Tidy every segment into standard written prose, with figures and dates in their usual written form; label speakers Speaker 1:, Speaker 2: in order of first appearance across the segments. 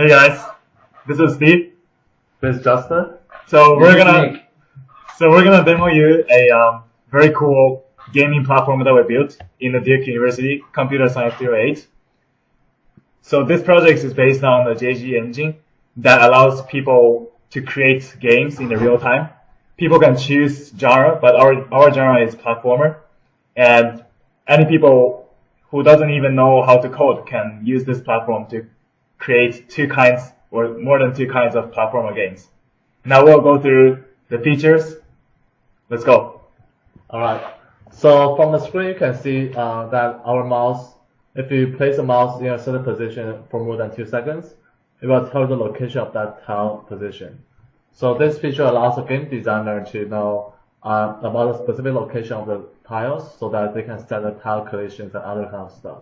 Speaker 1: Hey guys, this is Steve.
Speaker 2: This is Justin.
Speaker 1: So we're gonna demo you a very cool gaming platform that we built in the Duke University Computer Science 08. So this project is based on the JG engine that allows people to create games in the real time. People can choose genre, but our genre is platformer, and any people who doesn't even know how to code can use this platform to create two kinds or more than two kinds of platformer games. Now we'll go through the features. Let's go.
Speaker 2: Alright, so from the screen you can see that our mouse, if you place a mouse in a certain position for more than 2 seconds, it will tell the location of that tile position. So this feature allows a game designer to know about the specific location of the tiles so that they can set the tile collisions and other kind of stuff.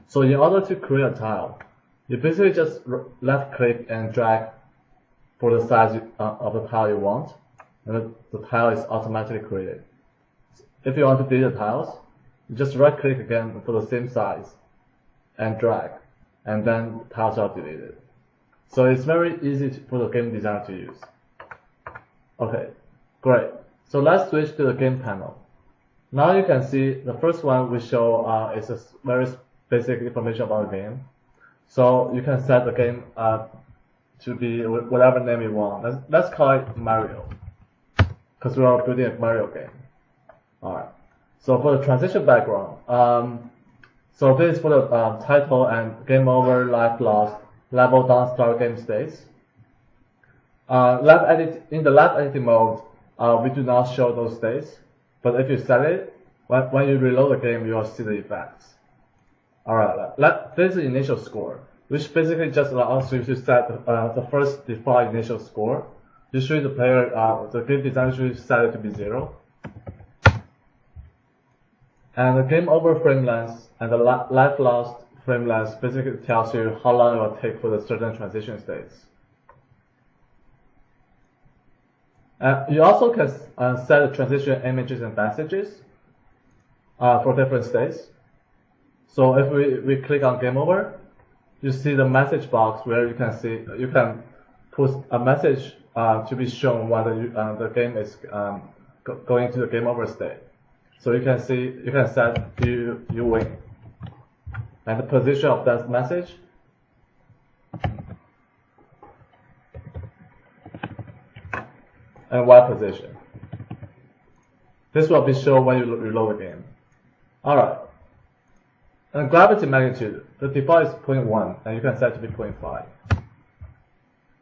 Speaker 2: So in order to create a tile, you basically just left click and drag for the size of the tile you want, and the tile is automatically created. If you want to delete the tiles, you just right click again for the same size and drag, and then the tiles are deleted. So it's very easy for the game designer to use. Okay, great. So let's switch to the game panel. Now you can see the first one we show is a very basic information about the game. So you can set the game to be whatever name you want. Let's call it Mario, because we are building a Mario game. Alright. So for the transition background, so this is for the title and game over, life lost, level down, start game states. In the live editing mode, we do not show those states, but if you set it, when you reload the game, you will see the effects. Alright, this is the initial score, which basically just allows you to set the first default initial score. Usually the player, the game designer should set it to be 0. And the game over frame length and the life lost frame length basically tells you how long it will take for the certain transition states. You also can set the transition images and messages for different states. So if we click on game over, you see the message box where you can put a message to be shown while the game is going to the game over state. So you can set you win, and the position of that message. And Y position. This will be shown when you reload the game. Alright. And gravity magnitude, the default is 0.1, and you can set it to be 0.5.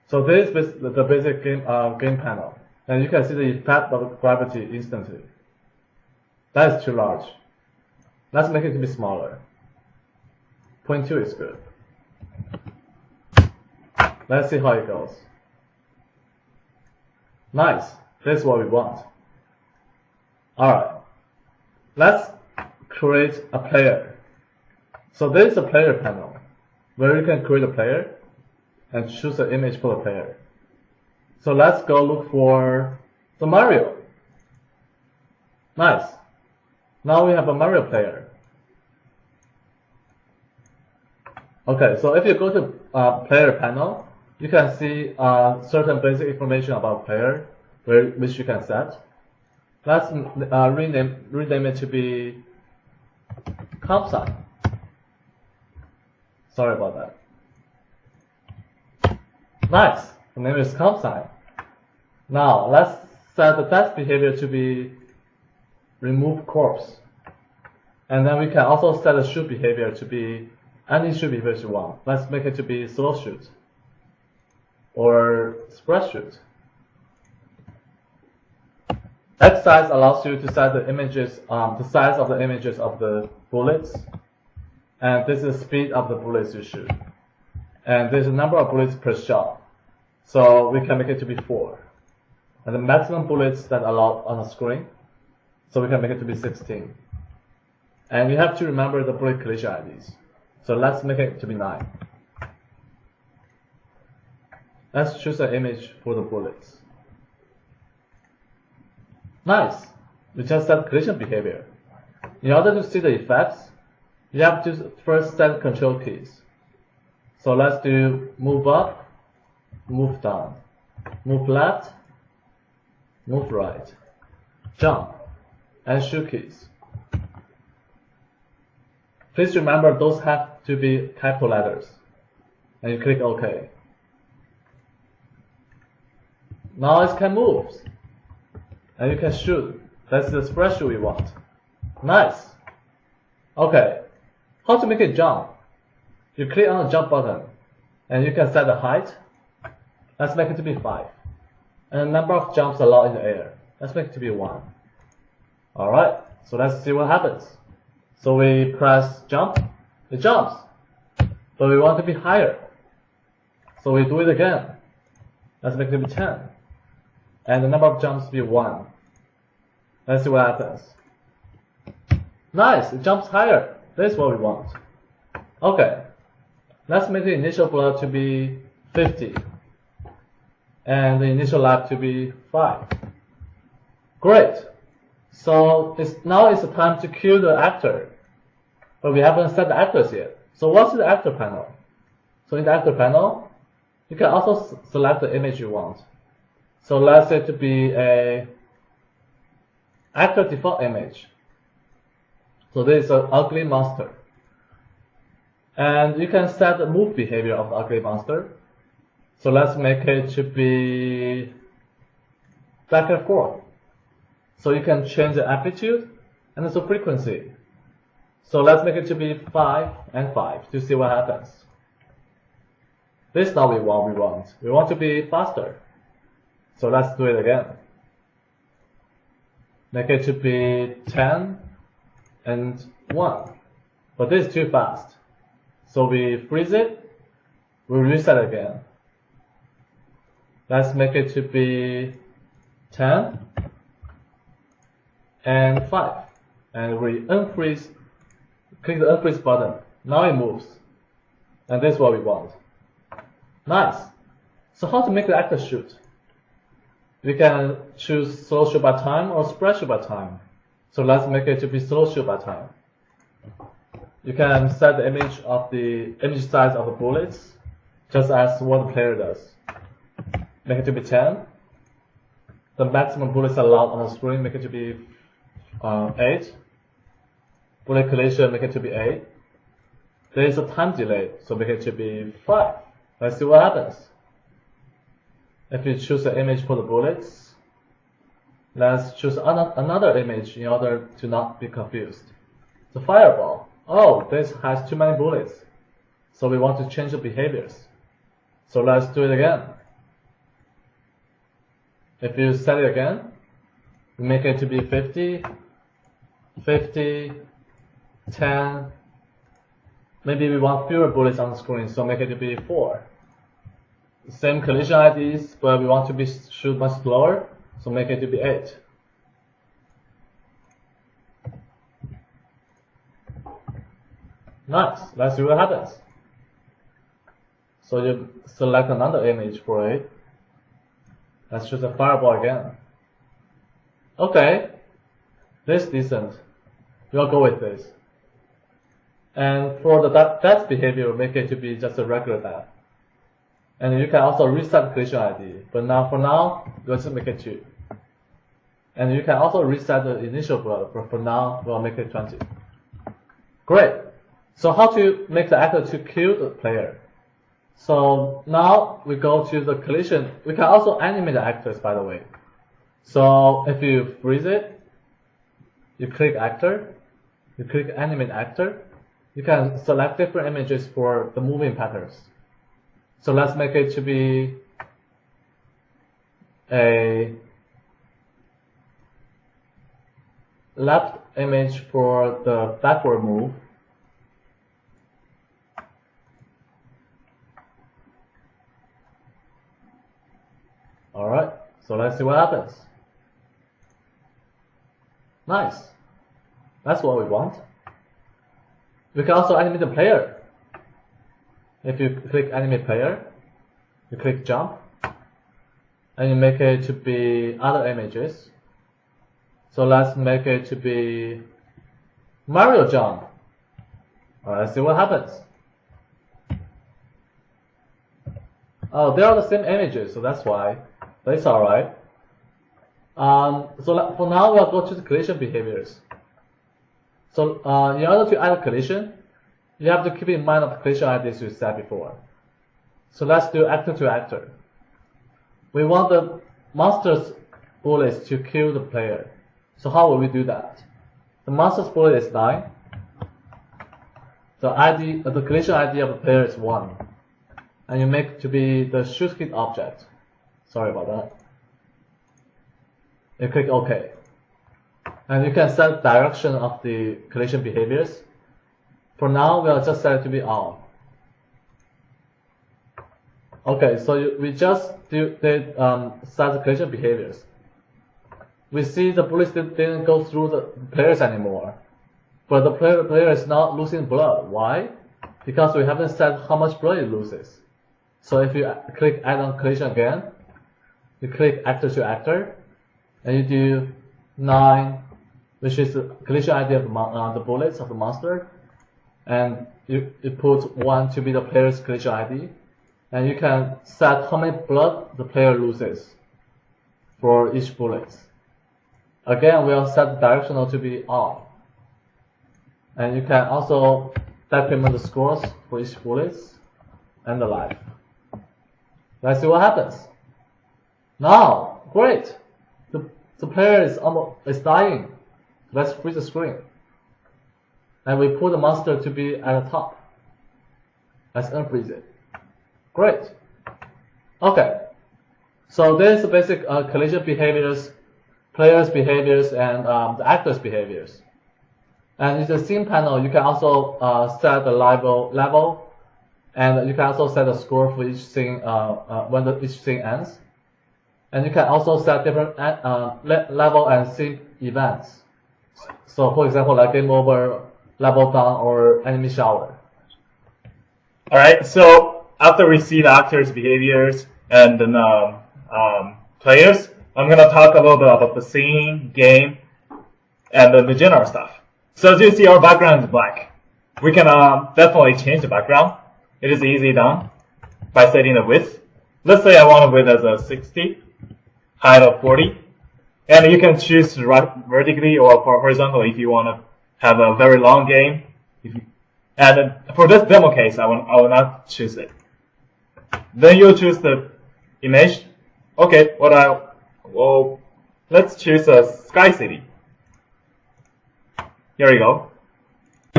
Speaker 2: So this is the basic game panel, and you can see the effect of gravity instantly. That is too large. Let's make it to be smaller. 0.2 is good. Let's see how it goes. Nice. This is what we want. Alright. Let's create a player. So this is a player panel where you can create a player and choose an image for the player. So let's go look for the Mario. Nice. Now we have a Mario player. Okay, so if you go to player panel, you can see certain basic information about player, which you can set. Let's rename it to be campsite. Sorry about that. Nice. The name is campsite. Now let's set the test behavior to be remove corpse, and then we can also set the shoot behavior to be any shoot behavior you want. Let's make it to be slow shoot or spread shoot. X size allows you to set the images, the size of the images of the bullets, and this is the speed of the bullets you shoot. And there's a number of bullets per shot, so we can make it to be 4. And the maximum bullets that allowed on the screen, so we can make it to be 16. And we have to remember the bullet collision IDs, so let's make it to be 9. Let's choose an image for the bullets. Nice. We just set collision behavior. In order to see the effects, you have to first set control keys. So let's do move up, move down, move left, move right, jump, and shoot keys. Please remember those have to be capital letters. And you click OK. Now it can move. And you can shoot. That's the spread shoot we want. Nice. Okay. How to make it jump? You click on the jump button. And you can set the height. Let's make it to be 5. And the number of jumps allowed in the air. Let's make it to be 1. Alright. So let's see what happens. So we press jump. It jumps. But we want to be higher. So we do it again. Let's make it to be 10. And the number of jumps be 1. Let's see what happens. Nice, it jumps higher. This is what we want. Okay. Let's make the initial blur to be 50. And the initial lap to be 5. Great. So now it's the time to cue the actor. But we haven't set the actors yet. So what's the actor panel? So in the actor panel, you can also select the image you want. So let's say to be a actor default image. So this is an ugly monster. And you can set the move behavior of the ugly monster. So let's make it to be back and forth. So you can change the amplitude and also frequency. So let's make it to be 5 and 5 to see what happens. This is not what we want. We want to be faster. So let's do it again. Make it to be 10 and 1. But this is too fast. So we freeze it. We reset again. Let's make it to be 10 and 5. And we unfreeze. Click the unfreeze button. Now it moves. And this is what we want. Nice. So how to make the actor shoot? We can choose slow shoot by time or spread shoot by time. So let's make it to be slow shoot by time. You can set the image size of the bullets, just as what the player does. Make it to be 10. The maximum bullets allowed on the screen, make it to be 8. Bullet collision, make it to be 8. There is a time delay, so make it to be 5. Let's see what happens. If you choose the image for the bullets, let's choose another image in order to not be confused. The fireball. Oh, this has too many bullets. So we want to change the behaviors. So let's do it again. If you set it again, we make it to be 50, 50, 10. Maybe we want fewer bullets on the screen, so make it to be 4. Same collision IDs, but we want to shoot much slower, so make it to be 8. Nice. Let's see what happens. So you select another image for it. Let's choose a fireball again. Okay. This is decent. We'll go with this. And for the death behavior, we'll make it to be just a regular death. And you can also reset the collision ID. But for now, let's make it 2. And you can also reset the initial blur, but for now, we'll make it 20. Great. So how to make the actor to kill the player? So now we go to the collision. We can also animate the actors, by the way. So if you freeze it, you click actor, you click animate actor. You can select different images for the moving patterns. So let's make it to be a left image for the backward move. Alright, so let's see what happens. Nice. That's what we want. We can also animate the player. If you click animate player, you click jump, and you make it to be other images. So let's make it to be Mario jump. Alright, let's see what happens. Oh, they are the same images, so that's why. But it's alright. So for now, we'll go to the collision behaviors. So in order to add a collision, you have to keep in mind the collision IDs you set before. So let's do actor to actor. We want the monster's bullets to kill the player. So how will we do that? The monster's bullet is 9. The collision ID of the player is 1. And you make to be the shoot hit object. Sorry about that. You click OK. And you can set direction of the collision behaviors. For now, we'll just set it to be on. Okay, so we just set the collision behaviors. We see the bullets didn't go through the players anymore. But the player is not losing blood. Why? Because we haven't set how much blood it loses. So if you click add on collision again, you click actor to actor, and you do 9, which is the collision ID of the bullets of the monster, and you put 1 to be the player's collision ID, and you can set how many blood the player loses for each bullet. Again, we'll set the directional to be on. And you can also decrement the scores for each bullet and the life. Let's see what happens. Now, great. The player is dying. Let's freeze the screen. And we put the monster to be at the top. Let's unfreeze it. Great. Okay. So this is the basic collision behaviors, players' behaviors, and the actors' behaviors. And in the scene panel, you can also set the level, and you can also set a score for each scene when each scene ends. And you can also set different level and scene events. So, for example, like game over, level down, or enemy shower.
Speaker 1: All right. So after we see the actors' behaviors and then players, I'm gonna talk a little bit about the scene, game, and then the general stuff. So as you see, our background is black. We can definitely change the background. It is easily done by setting the width. Let's say I want a width as a 60, height of 40, and you can choose vertically or horizontally if you want to have a very long game. And for this demo case, I will not choose it. Then you choose the image. Okay, let's choose a Sky City. Here we go.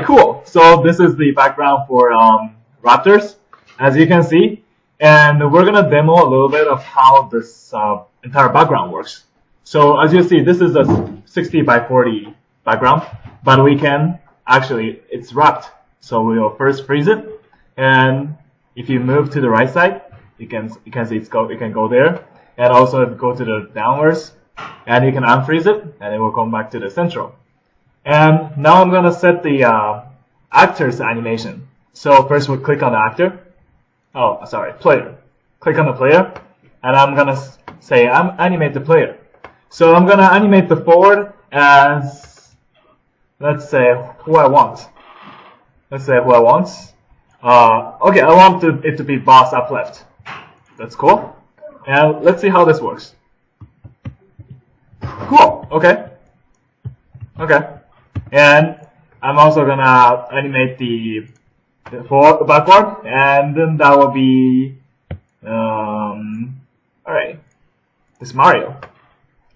Speaker 1: Cool. So this is the background for Raptors, as you can see. And we're going to demo a little bit of how this entire background works. So as you see, this is a 60 by 40 background, but we can actually, it's wrapped. So we'll first freeze it. And if you move to the right side, you can see it can go there. And also go to the downwards, and you can unfreeze it, and it will come back to the central. And now I'm going to set the actor's animation. So first we'll click on the actor. Oh, sorry, player. Click on the player, and I'm going to say animate the player. So I'm going to animate the forward as, let's say, who I want. Okay, I want it to be boss up left. That's cool. And let's see how this works. Cool. Okay. And I'm also gonna animate the backward, and then that will be alright. This Mario.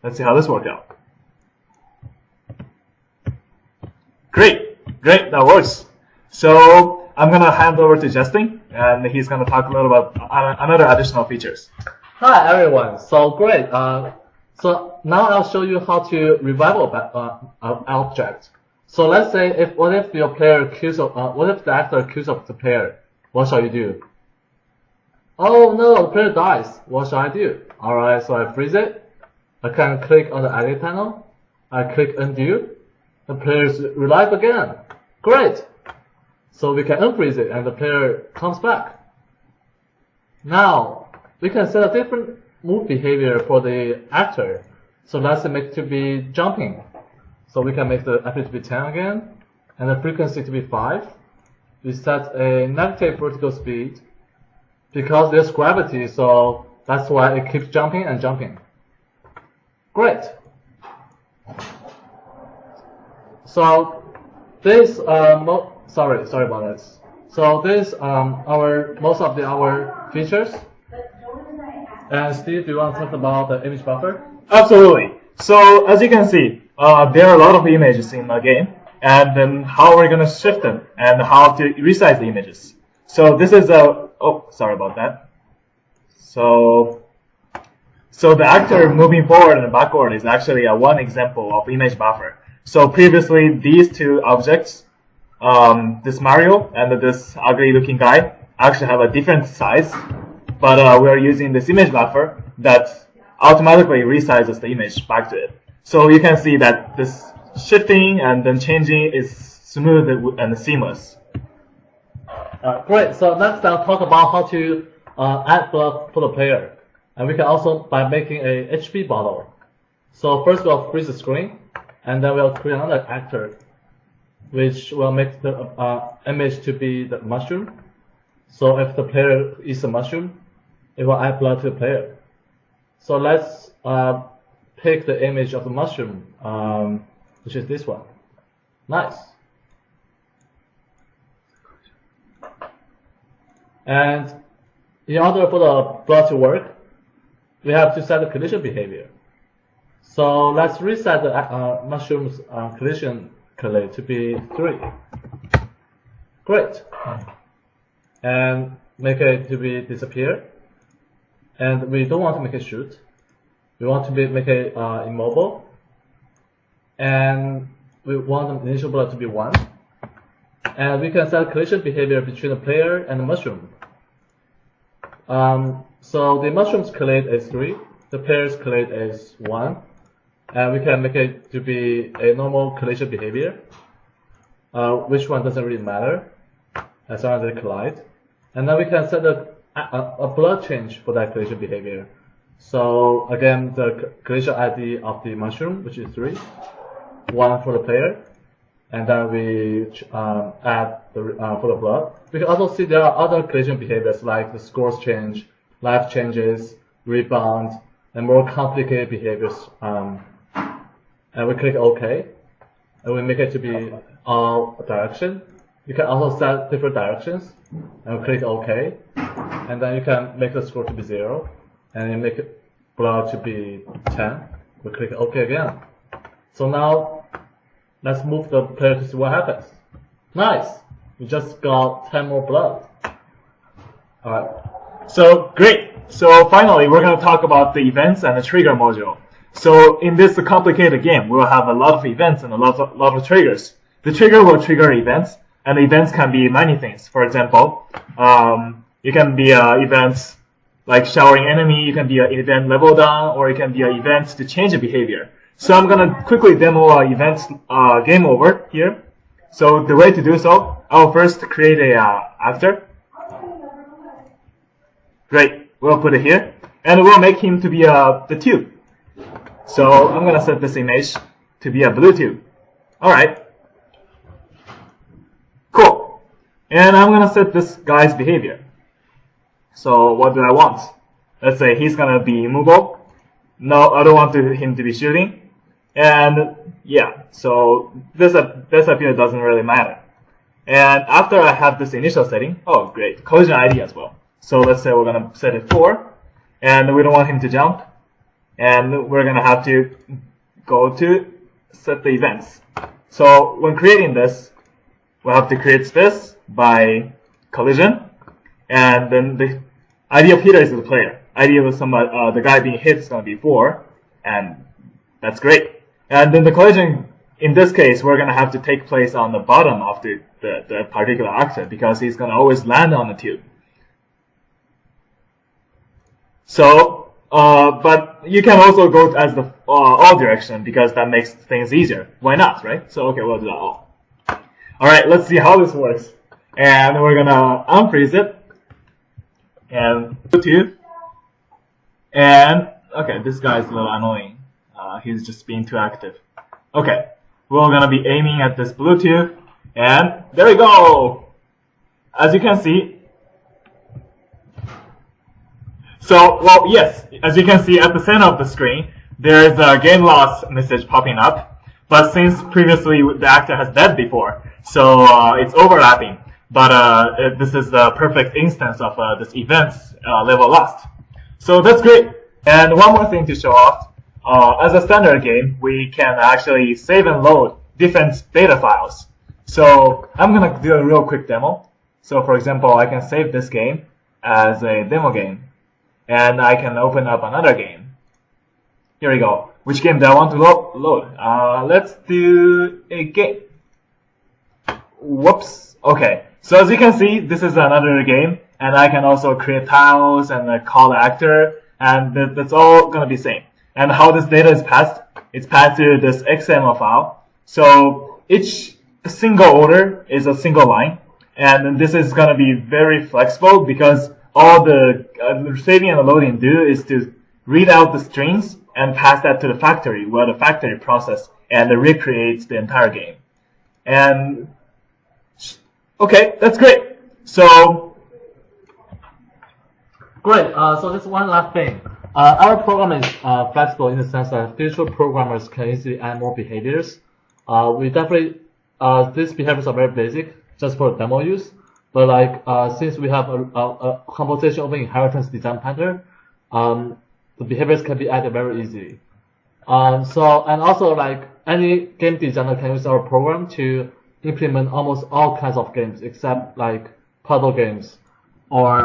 Speaker 1: Let's see how this works out. Great, that works. So I'm gonna hand over to Justin, and he's gonna talk a little about another additional features.
Speaker 2: Hi everyone. So great. So now I'll show you how to revive an object. So let's say what if the actor accused of the player? What shall you do? Oh no, the player dies. What shall I do? Alright, so I freeze it. I can click on the edit panel. I click undo. The player is relive again. Great. So we can unfreeze it and the player comes back. Now we can set a different move behavior for the actor. So let's make it to be jumping. So we can make the effort to be 10 again, and the frequency to be 5. We set a negative vertical speed, because there's gravity, so that's why it keeps jumping and jumping. Great. So this sorry about this. So this our most of our features. And Steve, do you want to talk about the image buffer?
Speaker 1: Absolutely. So as you can see, there are a lot of images in the game, and then how we're gonna shift them and how to resize the images. So this is a sorry about that. So the actor moving forward and backward is actually one example of image buffer. So previously these two objects, this Mario and this ugly looking guy, actually have a different size, but we are using this image buffer that automatically resizes the image back to it. So you can see that this shifting and then changing is smooth and seamless.
Speaker 2: Great. So let's now talk about how to add blood for the player. And we can also by making a HP bottle. So first we'll freeze the screen, and then we'll create another actor, which will make the image to be the mushroom. So if the player eats a mushroom, it will add blood to the player. So let's pick the image of the mushroom, which is this one. Nice. And in order for the blood to work, we have to set the collision behavior. So let's reset the mushroom's collision color to be 3. Great. And make it to be disappear. And we don't want to make it shoot. We want to make it immobile. And we want the initial blood to be 1. And we can set collision behavior between the player and the mushroom. So the mushroom's collide is 3, the player's collide is 1, and we can make it to be a normal collision behavior. Which one doesn't really matter, as long as they collide. And then we can set a blood change for that collision behavior. So again, the collision ID of the mushroom, which is 3, 1 for the player, and then we add for the blood. We can also see there are other collision behaviors like the scores change, life changes, rebound, and more complicated behaviors. And we click OK, and we make it to be all direction. You can also set different directions, and we click OK, and then you can make the score to be 0, and you make it blood to be 10. We click OK again. So now let's move the player to see what happens. Nice! We just got 10 more blood. Alright.
Speaker 1: So great. So finally, we're going to talk about the events and the trigger module. So in this complicated game, we'll have a lot of events and a lot of triggers. The trigger will trigger events, and the events can be many things. For example, it can be events like showering enemy, you can be an event level down, or it can be an event to change a behavior. So I'm going to quickly demo events game over here. So the way to do so, I'll first create a actor. Great, we'll put it here, and we'll make him to be the tube. So I'm going to set this image to be a blue tube. Alright. Cool. And I'm going to set this guy's behavior. So what do I want? Let's say he's going to be immobile. No, I don't want him to be shooting. And yeah, so this appear doesn't really matter. And after I have this initial setting, oh great, collision ID as well. So let's say we're going to set it 4, and we don't want him to jump. And we're going to have to go to set the events. So when creating this, we'll have to create this by collision. And then the ID of hitter is the player. ID of the guy being hit is going to be 4, and that's great. And then the collision, in this case, we're going to have to take place on the bottom of the particular actor, because he's going to always land on the tube. So, but you can also go as the all direction, because that makes things easier. Why not, right? So, okay, we'll do that all. Alright, let's see how this works. And we're going to unfreeze it. And tube. And, okay, this guy's a little annoying. He's just being too active. Okay, we're going to be aiming at this blue tube. And there we go! As you can see, So, well, yes, as you can see at the center of the screen, there is a game loss message popping up. But since previously the actor has died before, so it's overlapping. But this is the perfect instance of this event's level lost. So that's great. And one more thing to show off. As a standard game, we can actually save and load different data files. So I'm going to do a real quick demo. So for example, I can save this game as a demo game. And I can open up another game. Here we go. Which game do I want to load? Let's do a game. Whoops. Okay. So as you can see, this is another game. And I can also create tiles and call the actor. And that's all going to be same. And how this data is passed, it's passed to this XML file. So each single order is a single line. And this is going to be very flexible because all the saving and loading do is to read out the strings and pass that to the factory, where the factory process and recreates the entire game. And okay, that's great. So
Speaker 2: great. So just one last thing. Our program is flexible in the sense that future programmers can easily add more behaviors. We definitely these behaviors are very basic, just for demo use. But like since we have a composition over inheritance design pattern, the behaviors can be added very easily. And also like any game designer can use our program to implement almost all kinds of games except like puzzle games or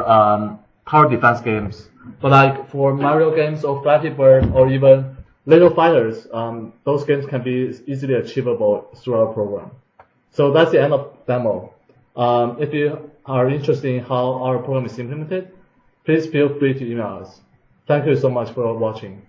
Speaker 2: tower defense games. But like for Mario games or Flappy Bird or even Little Fighters, those games can be easily achievable through our program. So that's the end of demo. If you are interested in how our program is implemented, please feel free to email us. Thank you so much for watching.